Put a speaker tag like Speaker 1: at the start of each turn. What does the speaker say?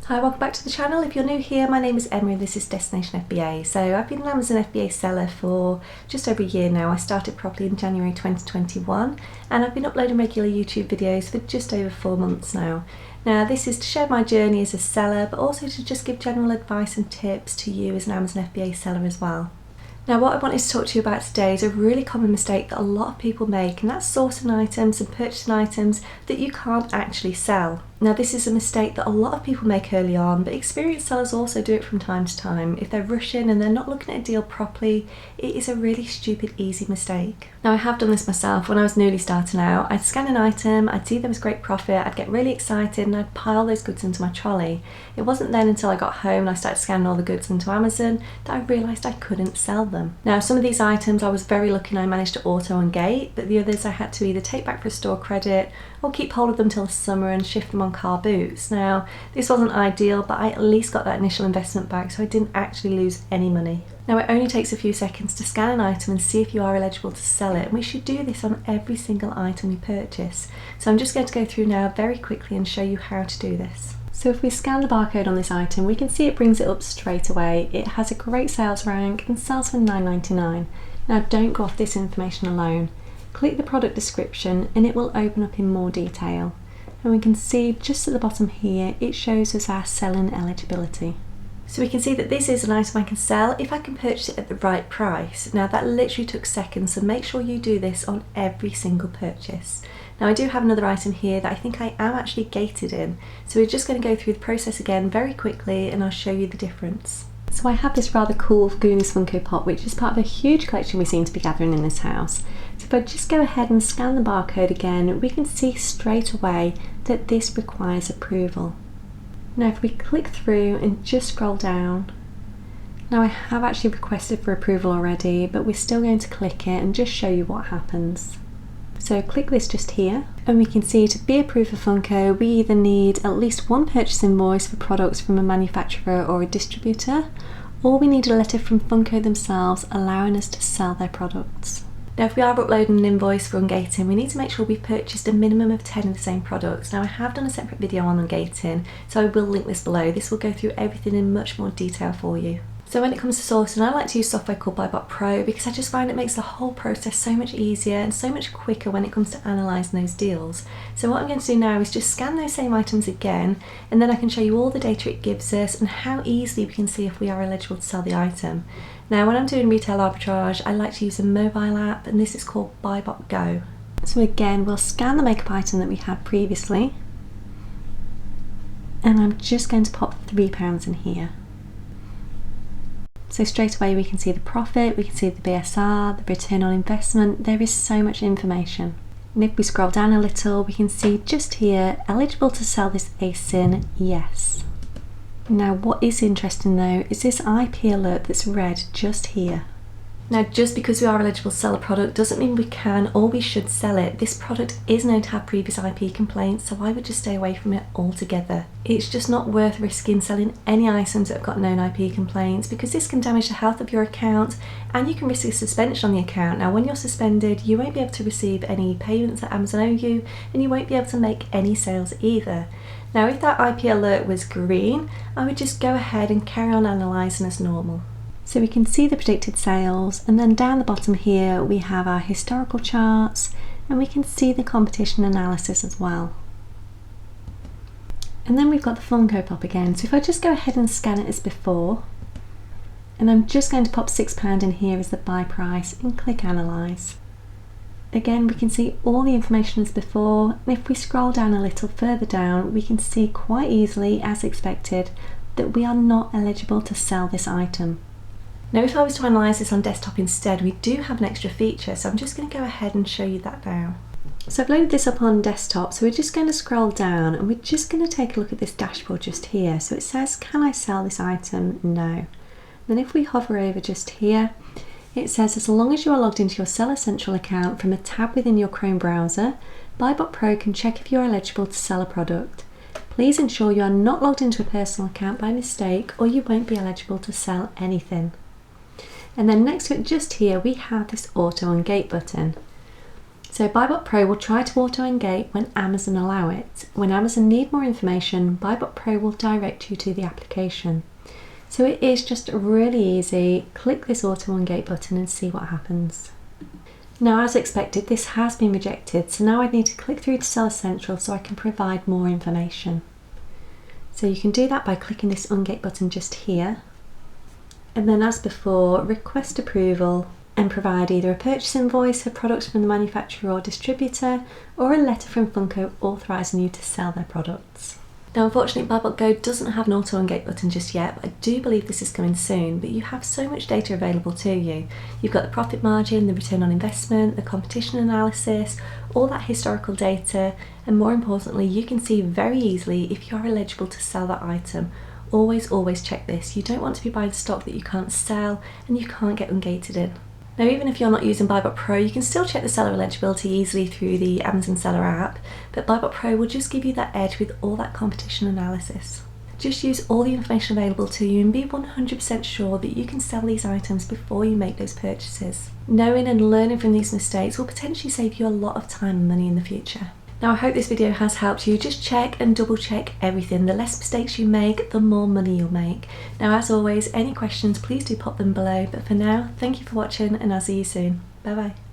Speaker 1: Hi, welcome back to the channel. If you're new here, my name is Emma and this is Destination FBA. So I've been an Amazon FBA seller for just over a year now. I started properly in January 2021 and I've been uploading regular YouTube videos for just over 4 months now. Now this is to share my journey as a seller, but also to just give general advice and tips to you as an Amazon FBA seller as well. Now what I wanted to talk to you about today is a really common mistake that a lot of people make, and that's sourcing items and purchasing items that you can't actually sell. Now this is a mistake that a lot of people make early on, but experienced sellers also do it from time to time. If they're rushing and they're not looking at a deal properly, it is a really stupid, easy mistake. Now I have done this myself. When I was newly starting out, I'd scan an item, I'd see there was great profit, I'd get really excited and I'd pile those goods into my trolley. It wasn't then until I got home and I started scanning all the goods into Amazon that I realised I couldn't sell them. Now some of these items I was very lucky and I managed to auto and gate, but the others I had to either take back for a store credit or keep hold of them till the summer and shift them on car boots. Now this wasn't ideal, but I at least got that initial investment back, so I didn't actually lose any money. Now it only takes a few seconds to scan an item and see if you are eligible to sell it, and we should do this on every single item we purchase. So I'm just going to go through now very quickly and show you how to do this. So if we scan the barcode on this item, we can see it brings it up straight away. It has a great sales rank and sells for $9.99. Now don't go off this information alone. Click the product description and it will open up in more detail. And we can see just at the bottom here, it shows us our selling eligibility. So we can see that this is an item I can sell if I can purchase it at the right price. Now that literally took seconds, so make sure you do this on every single purchase. Now I do have another item here that I think I am actually gated in. So we're just going to go through the process again very quickly and I'll show you the difference. So I have this rather cool Goonies Funko Pop, which is part of a huge collection we seem to be gathering in this house. So if I just go ahead and scan the barcode again, we can see straight away that this requires approval. Now if we click through and just scroll down, now I have actually requested for approval already, but we're still going to click it and just show you what happens. So click this just here and we can see to be approved for Funko, we either need at least one purchase invoice for products from a manufacturer or a distributor, or we need a letter from Funko themselves allowing us to sell their products. Now if we are uploading an invoice for ungating, we need to make sure we've purchased a minimum of 10 of the same products. Now I have done a separate video on ungating, so I will link this below. This will go through everything in much more detail for you. So when it comes to sourcing, I like to use software called Barcode Pro because I just find it makes the whole process so much easier and so much quicker when it comes to analysing those deals. So what I'm going to do now is just scan those same items again, and then I can show you all the data it gives us and how easily we can see if we are eligible to sell the item. Now when I'm doing retail arbitrage, I like to use a mobile app, and this is called Barcode Go. So again, we'll scan the makeup item that we had previously, and I'm just going to pop £3 in here. So straight away we can see the profit, we can see the BSR, the return on investment. There is so much information. And if we scroll down a little, we can see just here, eligible to sell this ASIN, yes. Now what is interesting though is this IP alert that's red just here. Now just because we are eligible to sell a product doesn't mean we can or we should sell it. This product is known to have previous IP complaints, so I would just stay away from it altogether. It's just not worth risking selling any items that have got known IP complaints, because this can damage the health of your account and you can risk a suspension on the account. Now when you're suspended, you won't be able to receive any payments that Amazon owe you, and you won't be able to make any sales either. Now if that IP alert was green, I would just go ahead and carry on analysing as normal. So we can see the predicted sales, and then down the bottom here we have our historical charts, and we can see the competition analysis as well. And then we've got the Funko Pop again. So if I just go ahead and scan it as before, and I'm just going to pop £6 in here as the buy price and click analyse. Again we can see all the information as before, and if we scroll down a little further down, we can see quite easily, as expected, that we are not eligible to sell this item. Now if I was to analyse this on desktop instead, we do have an extra feature, so I'm just going to go ahead and show you that now. So I've loaded this up on desktop, so we're just going to scroll down and we're just going to take a look at this dashboard just here. So it says, can I sell this item? No. Then if we hover over just here, it says as long as you are logged into your Seller Central account from a tab within your Chrome browser, Barcode Pro can check if you are eligible to sell a product. Please ensure you are not logged into a personal account by mistake or you won't be eligible to sell anything. And then next to it just here we have this auto and gate button. So BuyBot Pro will try to auto-engate when Amazon allow it. When Amazon need more information, BuyBot Pro will direct you to the application. So it is just really easy. Click this auto-engate button and see what happens. Now, as expected, this has been rejected, so now I need to click through to Seller Central so I can provide more information. So you can do that by clicking this ungate button just here. And then as before, request approval and provide either a purchase invoice for products from the manufacturer or distributor, or a letter from Funko authorising you to sell their products. Now unfortunately BuyBot Go doesn't have an auto-engate button just yet, but I do believe this is coming soon. But you have so much data available to you. You've got the profit margin, the return on investment, the competition analysis, all that historical data, and more importantly you can see very easily if you're eligible to sell that item. Always check this. You don't want to be buying stock that you can't sell and you can't get ungated in. Now even if you're not using BuyBot Pro, you can still check the seller eligibility easily through the Amazon Seller app, but BuyBot Pro will just give you that edge with all that competition analysis. Just use all the information available to you and be 100% sure that you can sell these items before you make those purchases. Knowing and learning from these mistakes will potentially save you a lot of time and money in the future. Now I hope this video has helped you. Just check and double check everything. The less mistakes you make, the more money you'll make. Now as always, any questions please do pop them below, but for now, thank you for watching and I'll see you soon. Bye bye.